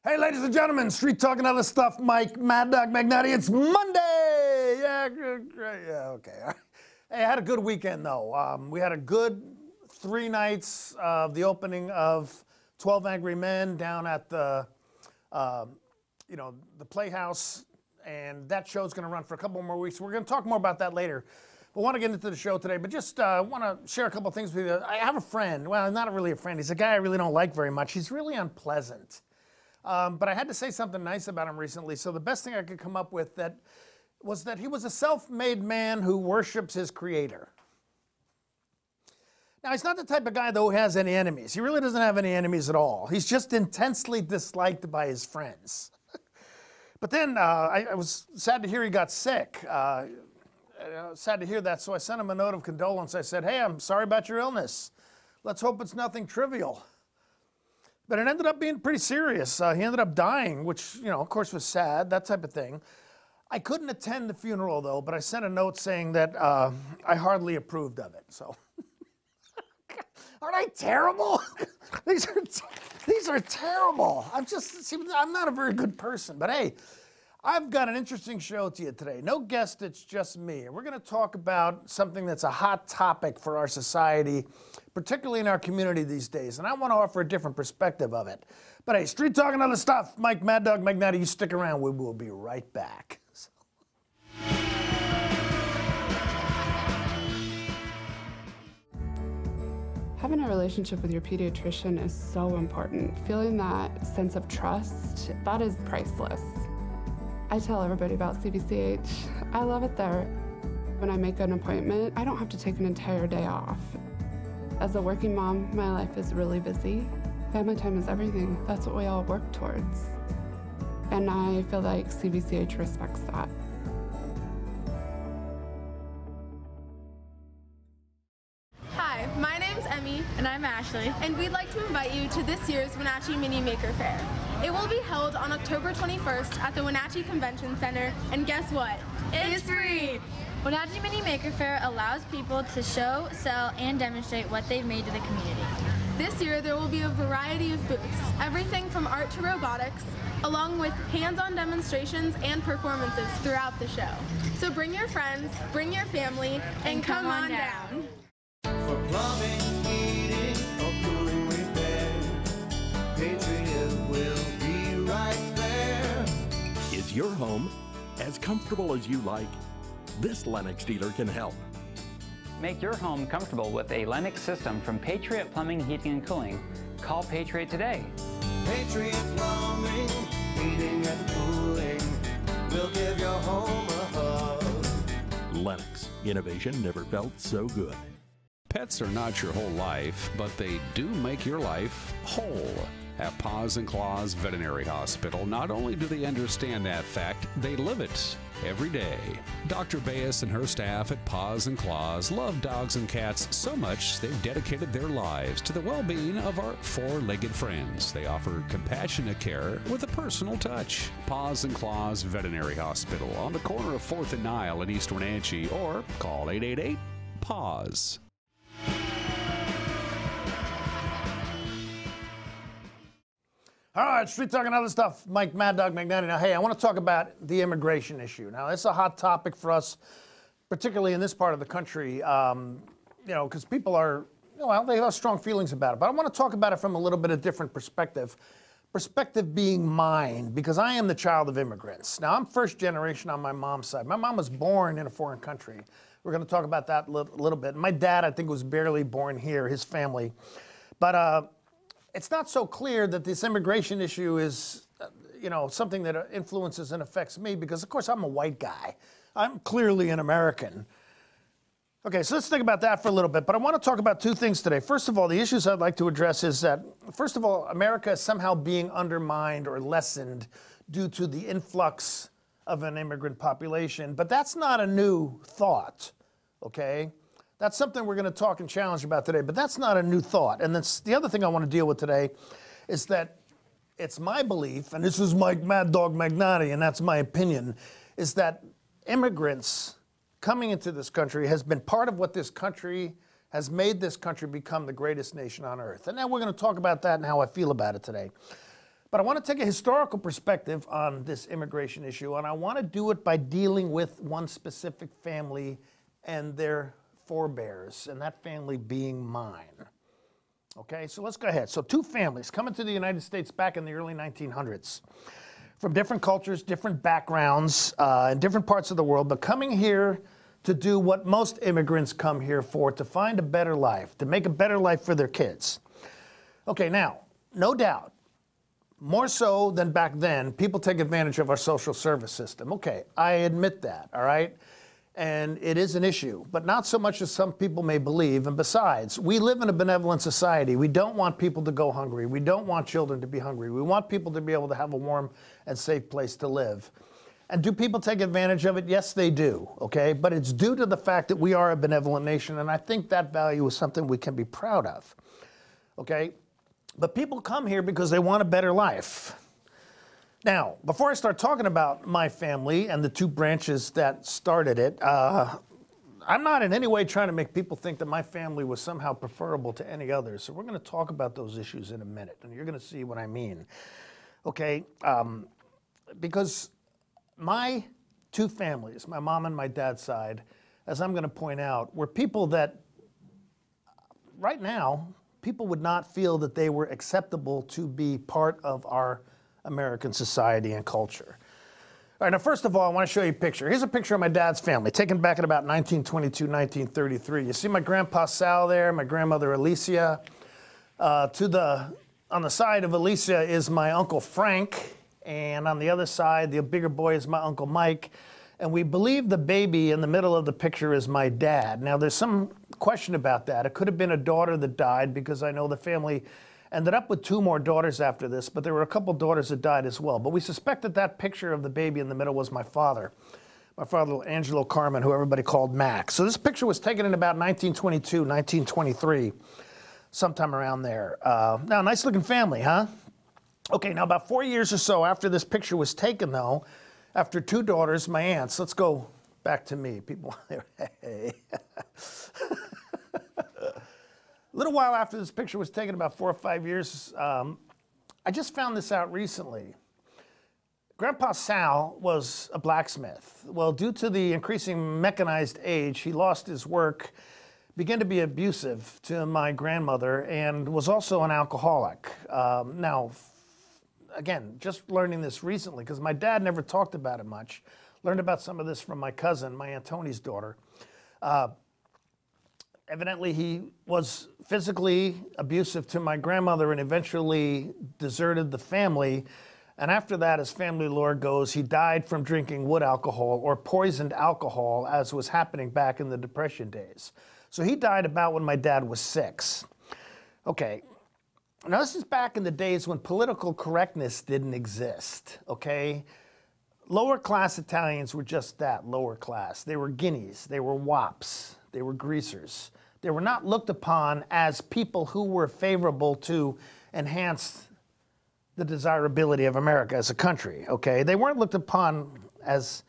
Hey, ladies and gentlemen, Street Talk and Other Stuff, Mike, Mad Dog Magnotti. It's Monday! Yeah, great. Yeah, okay. Hey, I had a good weekend, though. We had a good 3 nights of the opening of 12 Angry Men down at the, the Playhouse, and that show's going to run for a couple more weeks. We're going to talk more about that later. I want to get into the show today, but just want to share a couple things with you. I have a friend. Well, not really a friend. He's a guy I really don't like very much. He's really unpleasant. But I had to say something nice about him recently, so the best thing I could come up with was that he was a self-made man who worships his creator. Now, he's not the type of guy, though, who has any enemies. He really doesn't have any enemies at all. He's just intensely disliked by his friends. But then I was sad to hear he got sick. Sad to hear that, so I sent him a note of condolence. I said, hey, I'm sorry about your illness. Let's hope it's nothing trivial. But it ended up being pretty serious. He ended up dying, which, of course was sad, that type of thing. I couldn't attend the funeral, though, but I sent a note saying that I hardly approved of it, so. Aren't I terrible? These are terrible. I'm not a very good person, but hey, I've got an interesting show to you today. No guest, it's just me. And we're going to talk about something that's a hot topic for our society, particularly in our community these days. And I want to offer a different perspective of it. But hey, Street Talk and Other Stuff. Mike, Mad Dog Magnotti, you stick around. We will be right back. Having a relationship with your pediatrician is so important. Feeling that sense of trust, that is priceless. I tell everybody about CBCH. I love it there. When I make an appointment, I don't have to take an entire day off. As a working mom, my life is really busy. Family time is everything. That's what we all work towards. And I feel like CBCH respects that. Hi, my name's Emmy. And I'm Ashley. And we'd like to invite you to this year's Wenatchee Mini Maker Faire. It will be held on October 21st at the Wenatchee Convention Center, and guess what? It's free! Wenatchee Mini Maker Faire allows people to show, sell, and demonstrate what they've made to the community. This year there will be a variety of booths, everything from art to robotics, along with hands-on demonstrations and performances throughout the show. So bring your friends, bring your family, and come on down. For plumbing, heating, or cooling repair, Patriot will be right there. Is your home as comfortable as you like? This Lennox dealer can help. Make your home comfortable with a Lennox system from Patriot Plumbing, Heating, and Cooling. Call Patriot today. Patriot Plumbing, Heating, and Cooling will give your home a hug. Lennox, innovation never felt so good. Pets are not your whole life, but they do make your life whole. At Paws and Claws Veterinary Hospital, not only do they understand that fact, they live it every day. Dr. Baez and her staff at Paws and Claws love dogs and cats so much they've dedicated their lives to the well-being of our four-legged friends. They offer compassionate care with a personal touch. Paws and Claws Veterinary Hospital on the corner of 4th and Nile in East Wenatchee, or call 888-PAWS. All right, Street Talk and Other Stuff. Mike, Mad Dog Magnotti. Now, hey, I want to talk about the immigration issue. Now, it's a hot topic for us, particularly in this part of the country, because people are, they have strong feelings about it. But I want to talk about it from a little bit of different perspective. Perspective being mine, because I am the child of immigrants. Now, I'm first generation on my mom's side. My mom was born in a foreign country. We're going to talk about that a little bit. My dad, I think, was barely born here, his family. But it's not so clear that this immigration issue is, something that influences and affects me, because, of course, I'm a white guy. I'm clearly an American. Okay, so let's think about that for a little bit. But I want to talk about 2 things today. First of all, the issues I'd like to address is that, first of all, America is somehow being undermined or lessened due to the influx of an immigrant population. But that's not a new thought, okay? That's something we're going to talk and challenge about today, but that's not a new thought. And then the other thing I want to deal with today is that it's my belief, and this is Mike Mad Dog Magnotti, and that's my opinion, is that immigrants coming into this country has been part of what this country has made this country become the greatest nation on earth. And now we're going to talk about that and how I feel about it today. But I want to take a historical perspective on this immigration issue, and I want to do it by dealing with one specific family and their forebears, and that family being mine. Okay, so let's go ahead. So two families coming to the United States back in the early 1900s from different cultures, different backgrounds, in different parts of the world, but coming here to do what most immigrants come here for, to find a better life, to make a better life for their kids. Okay, now, no doubt, more so than back then, people take advantage of our social service system. Okay, I admit that, all right? And it is an issue, but not so much as some people may believe. And besides, we live in a benevolent society. We don't want people to go hungry. We don't want children to be hungry. We want people to be able to have a warm and safe place to live. And do people take advantage of it? Yes, they do, okay? But it's due to the fact that we are a benevolent nation, and I think that value is something we can be proud of, okay? But people come here because they want a better life. Now, before I start talking about my family and the two branches that started it, I'm not in any way trying to make people think that my family was somehow preferable to any others. So we're going to talk about those issues in a minute, and you're going to see what I mean, okay? Because my two families, my mom and my dad's side, as I'm going to point out, were people that right now, people would not feel that they were acceptable to be part of our American society and culture. All right, now first of all, I want to show you a picture. Here's a picture of my dad's family, taken back in about 1922, 1933. You see my grandpa Sal there, my grandmother Alicia. On the side of Alicia is my Uncle Frank, and on the other side, the bigger boy is my Uncle Mike. And we believe the baby in the middle of the picture is my dad. Now, there's some question about that. It could have been a daughter that died, because I know the family ended up with 2 more daughters after this, but there were a couple daughters that died as well. But we suspect that that picture of the baby in the middle was my father, Angelo Carmen, who everybody called Max. So this picture was taken in about 1922, 1923, sometime around there. Now, nice looking family, huh? Okay, now about 4 years or so after this picture was taken, though, after 2 daughters, my aunts, let's go back to me. People, hey. A little while after this picture was taken, about 4 or 5 years, I just found this out recently. Grandpa Sal was a blacksmith. Well, due to the increasing mechanized age, he lost his work, began to be abusive to my grandmother, and was also an alcoholic. Now, again, just learning this recently, because my dad never talked about it much. Learned about some of this from my cousin, my Aunt Tony's daughter. Evidently, he was physically abusive to my grandmother and eventually deserted the family. And after that, as family lore goes, he died from drinking wood alcohol or poisoned alcohol, as was happening back in the Depression days. So he died about when my dad was 6. Okay. Now, this is back in the days when political correctness didn't exist, okay? Lower class Italians were just that, lower class. They were guineas, they were wops, they were greasers. They were not looked upon as people who were favorable to enhance the desirability of America as a country, okay? They weren't looked upon as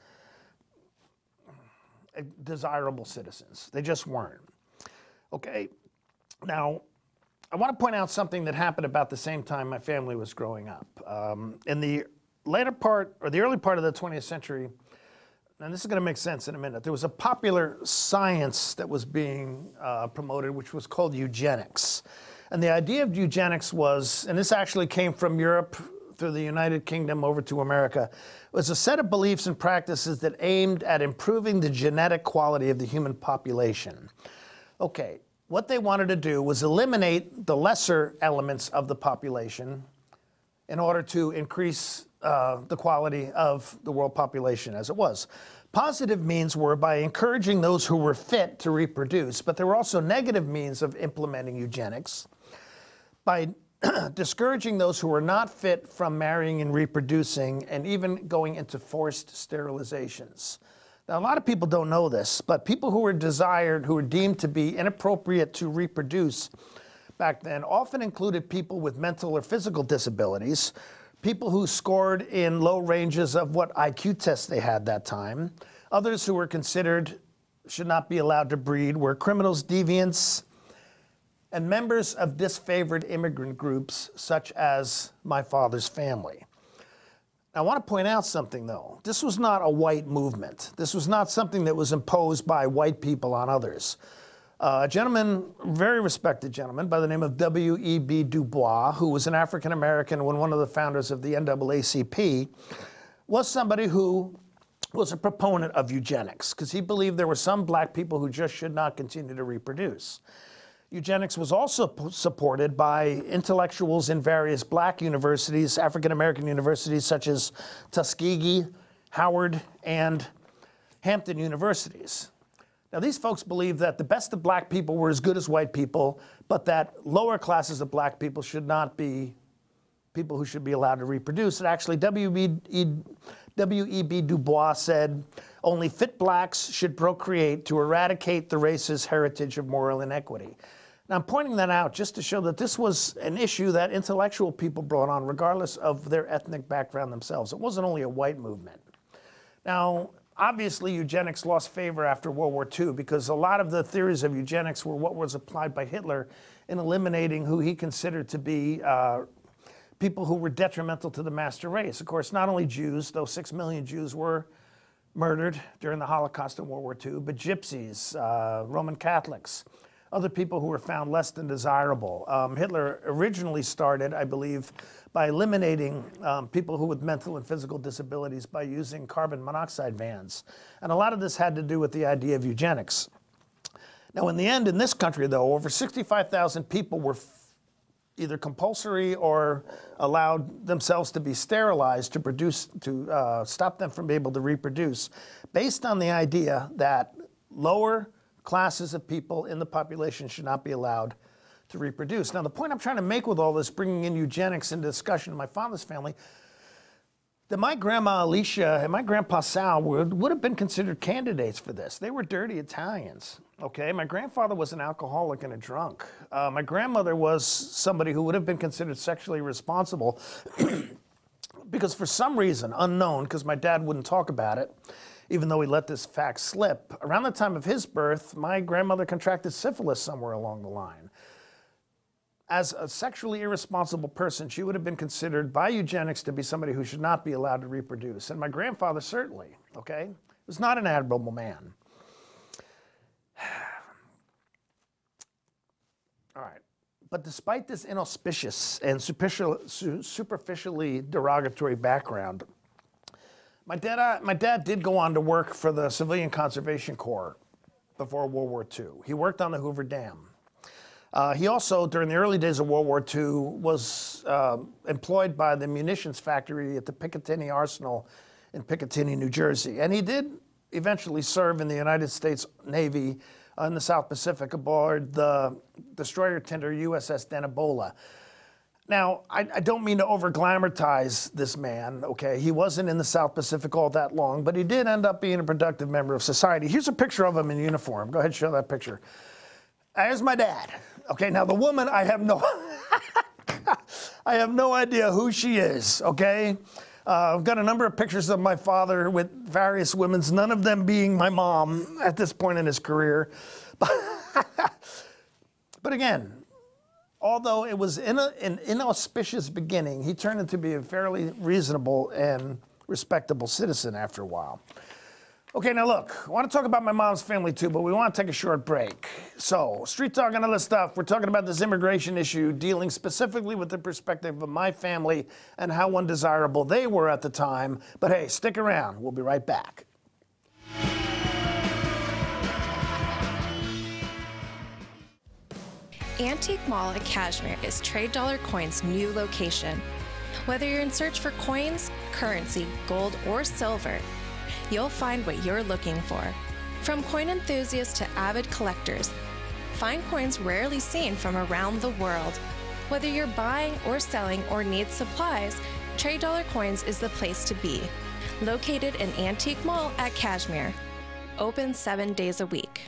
desirable citizens. They just weren't, okay? Now, I want to point out something that happened about the same time my family was growing up. In the later part, or the early part of the 20th century, and this is going to make sense in a minute, there was a popular science that was being promoted, which was called eugenics. And the idea of eugenics was, and this actually came from Europe through the United Kingdom over to America, was a set of beliefs and practices that aimed at improving the genetic quality of the human population. Okay, what they wanted to do was eliminate the lesser elements of the population in order to increase the quality of the world population as it was. Positive means were by encouraging those who were fit to reproduce, but there were also negative means of implementing eugenics by discouraging those who were not fit from marrying and reproducing, and even going into forced sterilizations. Now, a lot of people don't know this, but people who were desired, who were deemed to be inappropriate to reproduce back then, often included people with mental or physical disabilities, people who scored in low ranges of what IQ tests they had that time. Others who were considered should not be allowed to breed were criminals, deviants, and members of disfavored immigrant groups such as my father's family. I want to point out something, though. This was not a white movement. This was not something that was imposed by white people on others. A gentleman, very respected gentleman, by the name of W.E.B. Du Bois, who was an African-American and one of the founders of the NAACP, was somebody who was a proponent of eugenics, because he believed there were some black people who just should not continue to reproduce. Eugenics was also supported by intellectuals in various black universities, African-American universities such as Tuskegee, Howard, and Hampton universities. Now, these folks believed that the best of black people were as good as white people, but that lower classes of black people should not be people who should be allowed to reproduce. And actually, W.E.B. Du Bois said, only fit blacks should procreate to eradicate the race's heritage of moral inequity. Now, I'm pointing that out just to show that this was an issue that intellectual people brought on, regardless of their ethnic background themselves. It wasn't only a white movement. Now, obviously, eugenics lost favor after World War II because a lot of the theories of eugenics were what was applied by Hitler in eliminating who he considered to be people who were detrimental to the master race. Of course, not only Jews, though 6 million Jews were murdered during the Holocaust and World War II, but gypsies, Roman Catholics, other people who were found less than desirable. Hitler originally started, I believe, by eliminating people who with mental and physical disabilities by using carbon monoxide vans. And a lot of this had to do with the idea of eugenics. Now, in the end, in this country, though, over 65,000 people were either compulsory or allowed themselves to be sterilized to produce, to stop them from being able to reproduce, based on the idea that lower classes of people in the population should not be allowed to reproduce. Now, the point I'm trying to make with all this, bringing in eugenics into discussion in my father's family, that my grandma Alicia and my grandpa Sal would have been considered candidates for this. They were dirty Italians, okay? My grandfather was an alcoholic and a drunk. My grandmother was somebody who would have been considered sexually responsible because for some reason, unknown, because my dad wouldn't talk about it, even though he let this fact slip, around the time of his birth, my grandmother contracted syphilis somewhere along the line. As a sexually irresponsible person, she would have been considered by eugenics to be somebody who should not be allowed to reproduce. And my grandfather certainly, okay, was not an admirable man. All right. But despite this inauspicious and superficially derogatory background, my dad did go on to work for the Civilian Conservation Corps before World War II. He worked on the Hoover Dam. He also, during the early days of World War II, was employed by the munitions factory at the Picatinny Arsenal in Picatinny, New Jersey. And he did eventually serve in the United States Navy in the South Pacific aboard the destroyer tender USS Danabola. Now, I don't mean to over-glamorize this man, okay? He wasn't in the South Pacific all that long, but he did end up being a productive member of society. Here's a picture of him in uniform. Go ahead and show that picture. There's my dad. Okay, now the woman, I have no idea who she is, okay? I've got a number of pictures of my father with various women, none of them being my mom at this point in his career. But again, although it was an inauspicious beginning, he turned into be a fairly reasonable and respectable citizen after a while. Okay, now look, I want to talk about my mom's family too, but we want to take a short break. So, street talk and other stuff, we're talking about this immigration issue, dealing specifically with the perspective of my family and how undesirable they were at the time. But hey, stick around, we'll be right back. Antique Mall at Cashmere is Trade Dollar Coins' new location. Whether you're in search for coins, currency, gold, or silver, you'll find what you're looking for. From coin enthusiasts to avid collectors, find coins rarely seen from around the world. Whether you're buying or selling or need supplies, Trade Dollar Coins is the place to be. Located in Antique Mall at Cashmere. Open 7 days a week.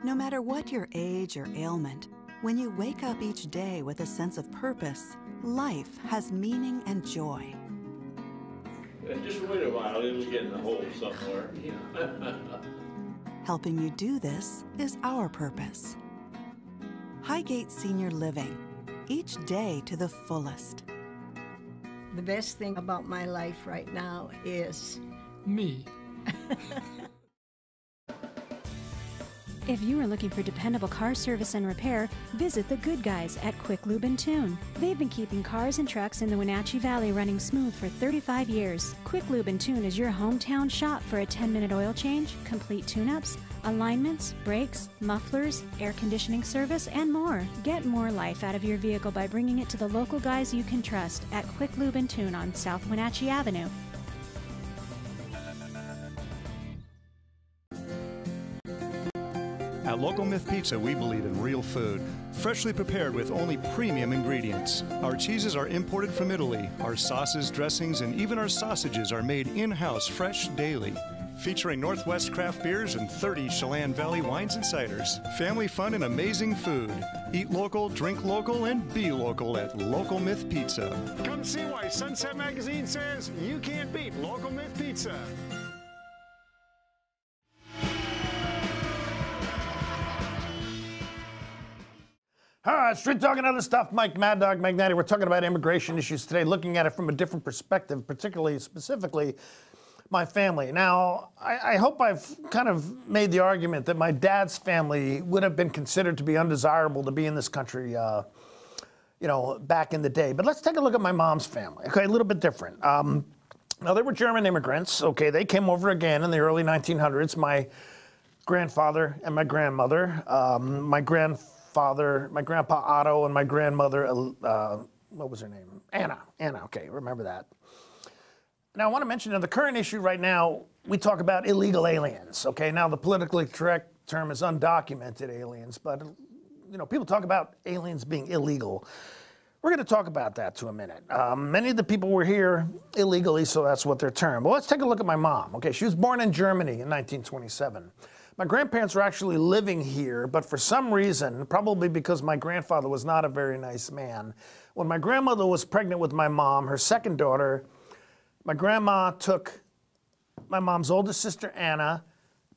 No matter what your age or ailment, when you wake up each day with a sense of purpose, life has meaning and joy. Just wait a while, it'll get in the hole somewhere. Helping you do this is our purpose. Highgate Senior Living, each day to the fullest. The best thing about my life right now is me. If you are looking for dependable car service and repair, visit the good guys at Quick Lube and Tune. They've been keeping cars and trucks in the Wenatchee Valley running smooth for 35 years. Quick Lube and Tune is your hometown shop for a 10-minute oil change, complete tune-ups, alignments, brakes, mufflers, air conditioning service, and more. Get more life out of your vehicle by bringing it to the local guys you can trust at Quick Lube and Tune on South Wenatchee Avenue. At Local Myth Pizza, we believe in real food, freshly prepared with only premium ingredients. Our cheeses are imported from Italy. Our sauces, dressings, and even our sausages are made in-house fresh daily. Featuring Northwest craft beers and 30 Chelan Valley wines and ciders. Family fun and amazing food. Eat local, drink local, and be local at Local Myth Pizza. Come see why Sunset Magazine says you can't beat Local Myth Pizza. All right, Street Talk and other stuff. Mike Mad Dog Magnati. We're talking about immigration issues today, looking at it from a different perspective, particularly, specifically, my family. Now, I hope I've kind of made the argument that my dad's family would have been considered to be undesirable to be in this country, you know, back in the day. But let's take a look at my mom's family. Okay, a little bit different. Now, they were German immigrants. Okay, they came over again in the early 1900s. My grandfather and my grandmother. My grandpa Otto, and my grandmother, what was her name? Anna, okay, remember that. Now, I want to mention that the current issue right now, we talk about illegal aliens, okay? Now, the politically correct term is undocumented aliens, but, you know, people talk about aliens being illegal. We're going to talk about that to a minute. Many of the people were here illegally, so that's what they're termed. But let's take a look at my mom, okay? She was born in Germany in 1927. My grandparents were actually living here, but for some reason, probably because my grandfather was not a very nice man, when my grandmother was pregnant with my mom, her second daughter, my grandma took my mom's oldest sister, Anna,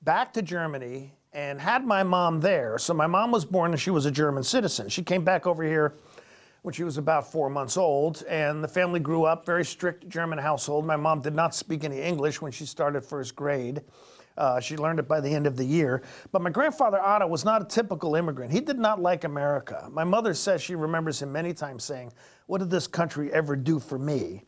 back to Germany and had my mom there. So my mom was born and she was a German citizen. She came back over here when she was about 4 months old, and the family grew up, very strict German household. My mom did not speak any English when she started first grade. She learned it by the end of the year. But my grandfather, Otto, was not a typical immigrant. He did not like America. My mother says she remembers him many times saying, "What did this country ever do for me?"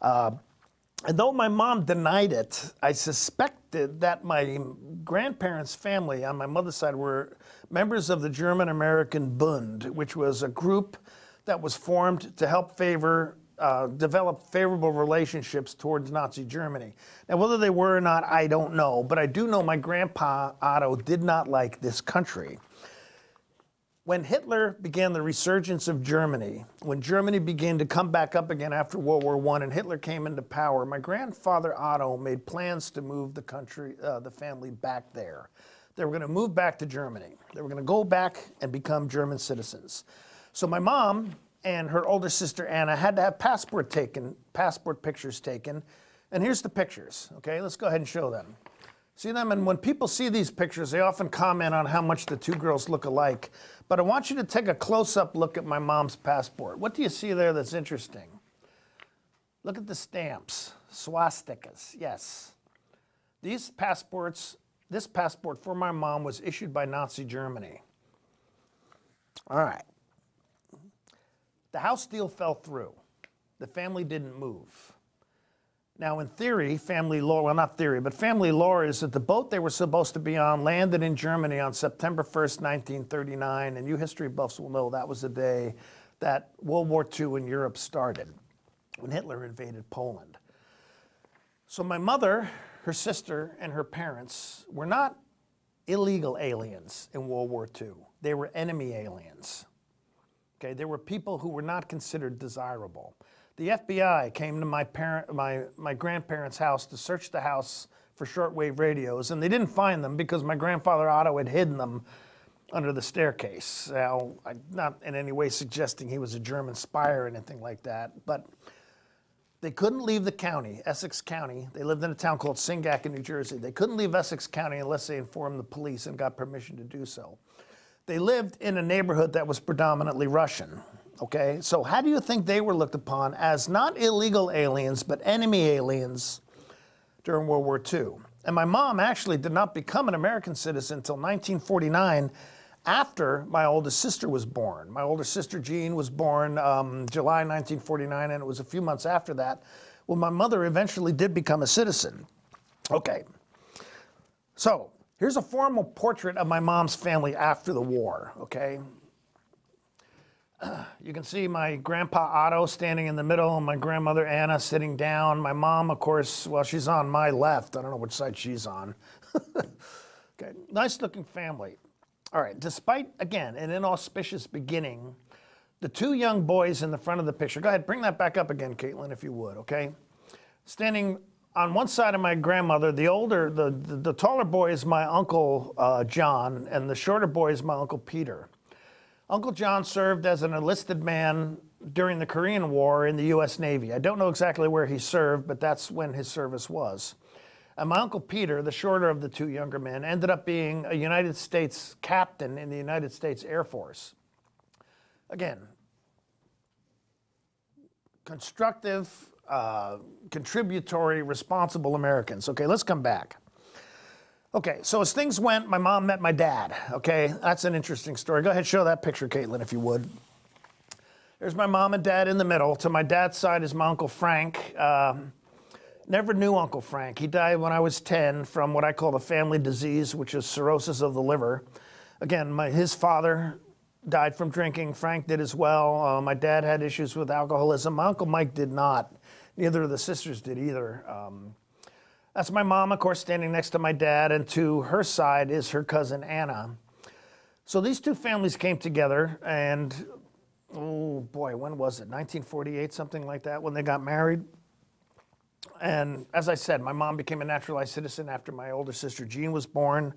And though my mom denied it, I suspected that my grandparents' family on my mother's side were members of the German-American Bund, which was a group that was formed to help develop favorable relationships towards Nazi Germany. Now, whether they were or not, I don't know, but I do know my grandpa, Otto, did not like this country. When Hitler began the resurgence of Germany, when Germany began to come back up again after World War I and Hitler came into power, my grandfather, Otto, made plans to move the family back there. They were going to move back to Germany. They were going to go back and become German citizens. So my mom and her older sister, Anna, had to have passport pictures taken. And here's the pictures, okay? Let's go ahead and show them. See them? And when people see these pictures, they often comment on how much the two girls look alike. But I want you to take a close-up look at my mom's passport. What do you see there that's interesting? Look at the stamps, swastikas, yes. This passport for my mom was issued by Nazi Germany. All right. The house deal fell through. The family didn't move. Now, in theory, family law, well, not theory, but family law is that the boat they were supposed to be on landed in Germany on September 1st, 1939, and you history buffs will know that was the day that World War II in Europe started, when Hitler invaded Poland. So my mother, her sister, and her parents were not illegal aliens in World War II. They were enemy aliens. Okay, they were people who were not considered desirable. The FBI came to my grandparents' house to search the house for shortwave radios, and they didn't find them because my grandfather Otto had hidden them under the staircase. Now, I'm not in any way suggesting he was a German spy or anything like that, but They couldn't leave the county, Essex County. They lived in a town called Singac in New Jersey. They couldn't leave Essex County unless they informed the police and got permission to do so. They lived in a neighborhood that was predominantly Russian, okay? So how do you think they were looked upon as not illegal aliens, but enemy aliens during World War II? And my mom actually did not become an American citizen until 1949, after my oldest sister was born. My older sister, Jean, was born July 1949, and it was a few months after that when my mother eventually did become a citizen. Okay, so here's a formal portrait of my mom's family after the war, okay? You can see my grandpa Otto standing in the middle, and my grandmother Anna sitting down. My mom, of course, well, she's on my left. I don't know which side she's on. Okay, nice looking family. All right, despite, again, an inauspicious beginning, the two young boys in the front of the picture, go ahead, bring that back up again, Caitlin, if you would, okay? Standing on one side of my grandmother, the taller boy is my Uncle John, and the shorter boy is my Uncle Peter. Uncle John served as an enlisted man during the Korean War in the U.S. Navy. I don't know exactly where he served, but that's when his service was. And my Uncle Peter, the shorter of the two younger men, ended up being a United States captain in the United States Air Force. Again, constructive, contributory, responsible Americans. Okay, let's come back. Okay, so as things went, my mom met my dad. Okay, that's an interesting story. Go ahead, show that picture, Caitlin, if you would. There's my mom and dad in the middle. To my dad's side is my Uncle Frank. Never knew Uncle Frank. He died when I was 10 from what I call the family disease, which is cirrhosis of the liver. Again, his father died from drinking. Frank did as well. My dad had issues with alcoholism. My Uncle Mike did not. Neither of the sisters did either. That's my mom, of course, standing next to my dad, and to her side is her cousin Anna. So these two families came together, and oh boy, when was it? 1948, something like that, when they got married. And as I said, my mom became a naturalized citizen after my older sister Jean was born.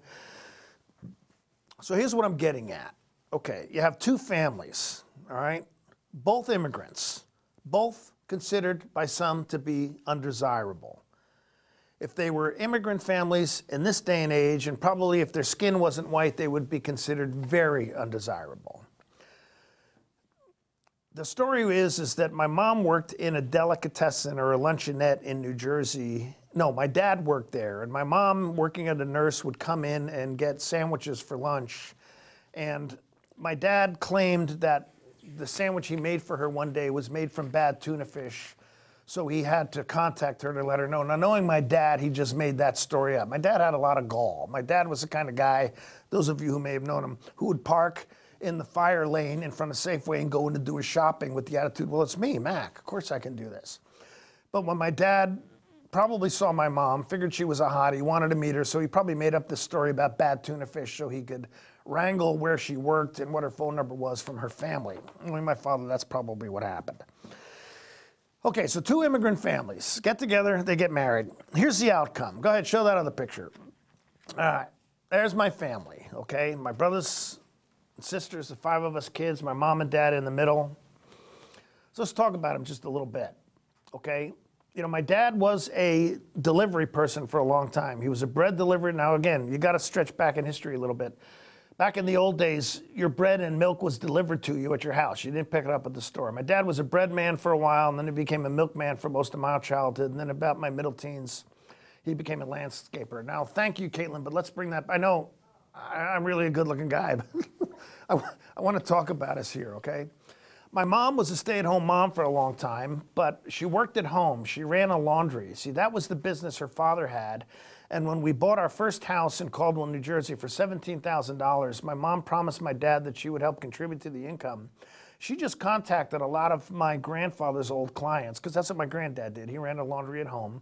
So here's what I'm getting at. Okay, you have two families, all right? Both immigrants, both considered by some to be undesirable. If they were immigrant families in this day and age, and probably if their skin wasn't white, they would be considered very undesirable. The story is that my mom worked in a delicatessen or a luncheonette in New Jersey. No, my dad worked there, and my mom, working as a nurse, would come in and get sandwiches for lunch. And my dad claimed that the sandwich he made for her one day was made from bad tuna fish, so he had to contact her to let her know. Now, knowing my dad, he just made that story up. My dad had a lot of gall. My dad was the kind of guy, those of you who may have known him, who would park in the fire lane in front of Safeway and go in to do his shopping with the attitude, well, it's me, Mac. Of course I can do this. But when my dad probably saw my mom, figured she was a hottie, wanted to meet her, so he probably made up this story about bad tuna fish so he could wrangle where she worked and what her phone number was from her family. Knowing my father, that's probably what happened. Okay, so two immigrant families get together, they get married. Here's the outcome. Go ahead, show that other picture. All right, there's my family, okay? My brothers and sisters, the 5 of us kids, my mom and dad in the middle. So let's talk about them just a little bit, okay? You know, my dad was a delivery person for a long time. He was a bread delivery. Now, again, you got to stretch back in history a little bit. Back in the old days, your bread and milk was delivered to you at your house. You didn't pick it up at the store. My dad was a bread man for a while, and then he became a milkman for most of my childhood. And then about my middle teens, he became a landscaper. Now, thank you, Caitlin, but let's bring that. I know I'm really a good-looking guy, but I want to talk about us here, okay? My mom was a stay-at-home mom for a long time, but she worked at home. She ran a laundry. See, that was the business her father had. And when we bought our first house in Caldwell, New Jersey for $17,000, my mom promised my dad that she would help contribute to the income. She just contacted a lot of my grandfather's old clients, because that's what my granddad did. He ran a laundry at home.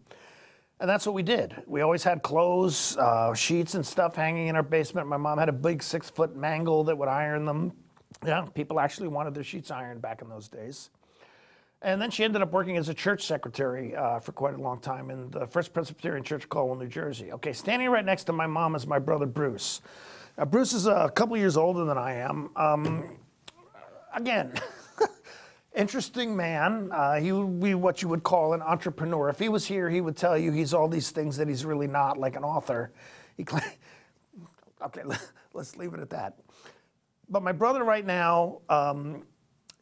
And that's what we did. We always had clothes, sheets and stuff hanging in our basement. My mom had a big 6-foot mangle that would iron them. Yeah, people actually wanted their sheets ironed back in those days. And then she ended up working as a church secretary for quite a long time in the First Presbyterian Church of Caldwell, New Jersey. Okay, standing right next to my mom is my brother Bruce. Bruce is a couple years older than I am. Again, Interesting man. He would be what you would call an entrepreneur. If he was here, he would tell you he's all these things that he's really not, like an author. Okay, let's leave it at that. But my brother right now,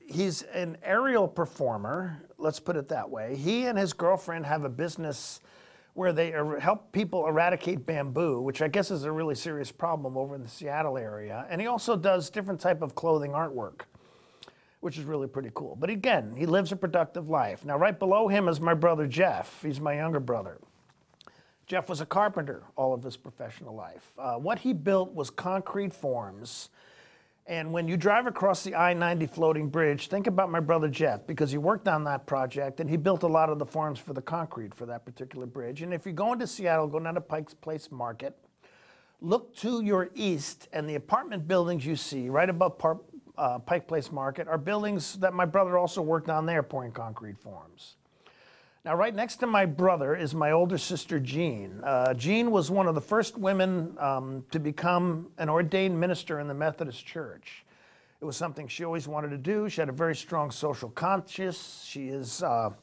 he's an aerial performer, let's put it that way. He and his girlfriend have a business where they help people eradicate bamboo, which I guess is a really serious problem over in the Seattle area. And he also does different type of clothing artwork, which is really pretty cool. But again, he lives a productive life. Now, right below him is my brother Jeff. He's my younger brother. Jeff was a carpenter all of his professional life. What he built was concrete forms. And when you drive across the I-90 floating bridge, think about my brother Jeff, because he worked on that project and he built a lot of the forms for the concrete for that particular bridge. And if you go into Seattle, go down to Pike's Place Market, look to your east, and the apartment buildings you see right above Pike Place Market are buildings that my brother also worked on there, pouring concrete forms. Now, right next to my brother is my older sister, Jean. Jean was one of the first women to become an ordained minister in the Methodist Church. It was something she always wanted to do. She had a very strong social conscience. She is, let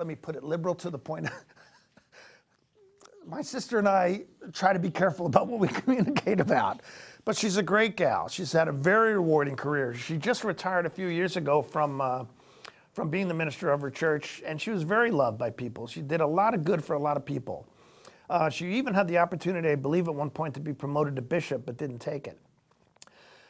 me put it, liberal to the point. My sister and I try to be careful about what we communicate about. But she's a great gal. She's had a very rewarding career. She just retired a few years ago from being the minister of her church, and she was very loved by people. She did a lot of good for a lot of people. She even had the opportunity, I believe at one point, to be promoted to bishop, but didn't take it.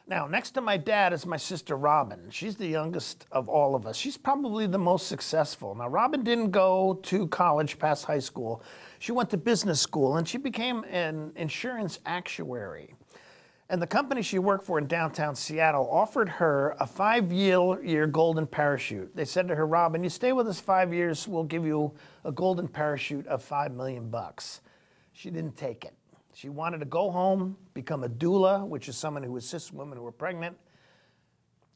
Now, next to my dad is my sister Robin. She's the youngest of all of us. She's probably the most successful. Now, Robin didn't go to college past high school. She went to business school, and she became an insurance actuary. And the company she worked for in downtown Seattle offered her a 5-year golden parachute. They said to her, Robin, you stay with us 5 years, we'll give you a golden parachute of $5 million. She didn't take it. She wanted to go home, become a doula, which is someone who assists women who are pregnant,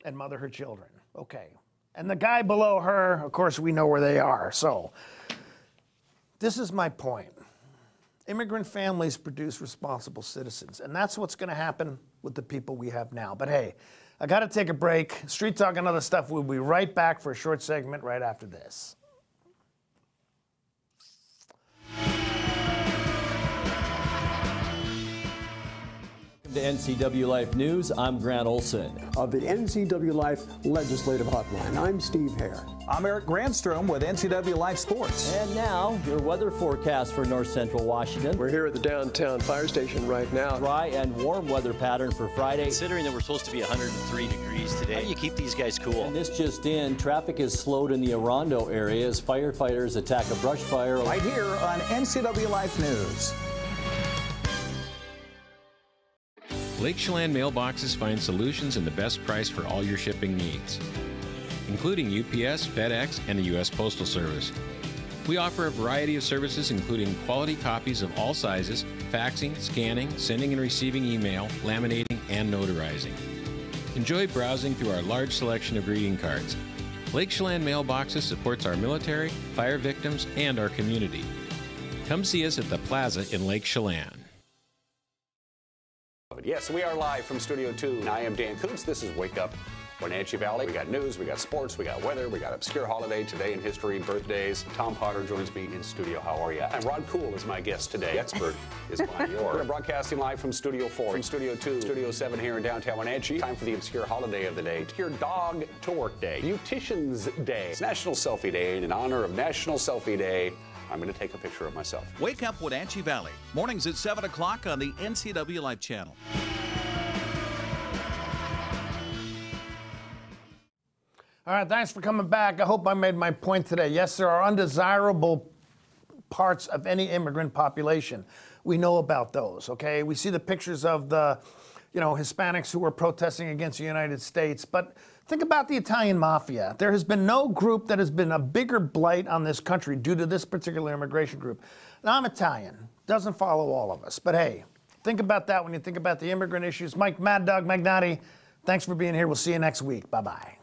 and mother her children. Okay. And the guy below her, of course, we know where they are. So this is my point. Immigrant families produce responsible citizens, and that's what's going to happen with the people we have now. But hey, I got to take a break. Street Talk and other stuff. We'll be right back for a short segment right after this. Welcome to NCW Life News. I'm Grant Olson. Of the NCW Life Legislative Hotline, I'm Steve Hare. I'm Eric Grandstrom with NCW Life Sports. And now, your weather forecast for north central Washington. We're here at the downtown fire station right now. Dry and warm weather pattern for Friday. Considering that we're supposed to be 103 degrees today, how do you keep these guys cool? And this just in, traffic is slowed in the Orondo area as firefighters attack a brush fire. Right here on NCW Life News. Lake Chelan mailboxes find solutions and the best price for all your shipping needs, including UPS, FedEx, and the U.S. Postal Service. We offer a variety of services including quality copies of all sizes, faxing, scanning, sending and receiving email, laminating, and notarizing. Enjoy browsing through our large selection of greeting cards. Lake Chelan mailboxes supports our military, fire victims, and our community. Come see us at the Plaza in Lake Chelan. Yes, we are live from Studio 2. I am Dan Koontz. This is Wake Up Wenatchee Valley. We got news, we got sports, we got weather, we got obscure holiday today in history, birthdays. Tom Potter joins me in studio. How are you? And Rod Cool is my guest today. The expert is Bonnie Orr. We're broadcasting live from Studio 4, from Studio 2, Studio 7 here in downtown Wenatchee. Time for the obscure holiday of the day. Your dog to work day. Beautician's Day. It's National Selfie Day, and in honor of National Selfie Day, I'm going to take a picture of myself. Wake Up Wenatchee Valley. Mornings at 7 o'clock on the NCW Life channel. All right, thanks for coming back. I hope I made my point today. Yes, there are undesirable parts of any immigrant population. We know about those, okay? We see the pictures of the, Hispanics who are protesting against the United States. But think about the Italian mafia. There has been no group that has been a bigger blight on this country due to this particular immigration group. Now, I'm Italian. Doesn't follow all of us. But hey, think about that when you think about the immigrant issues. Mike Mad Dog Magnati, thanks for being here. We'll see you next week. Bye-bye.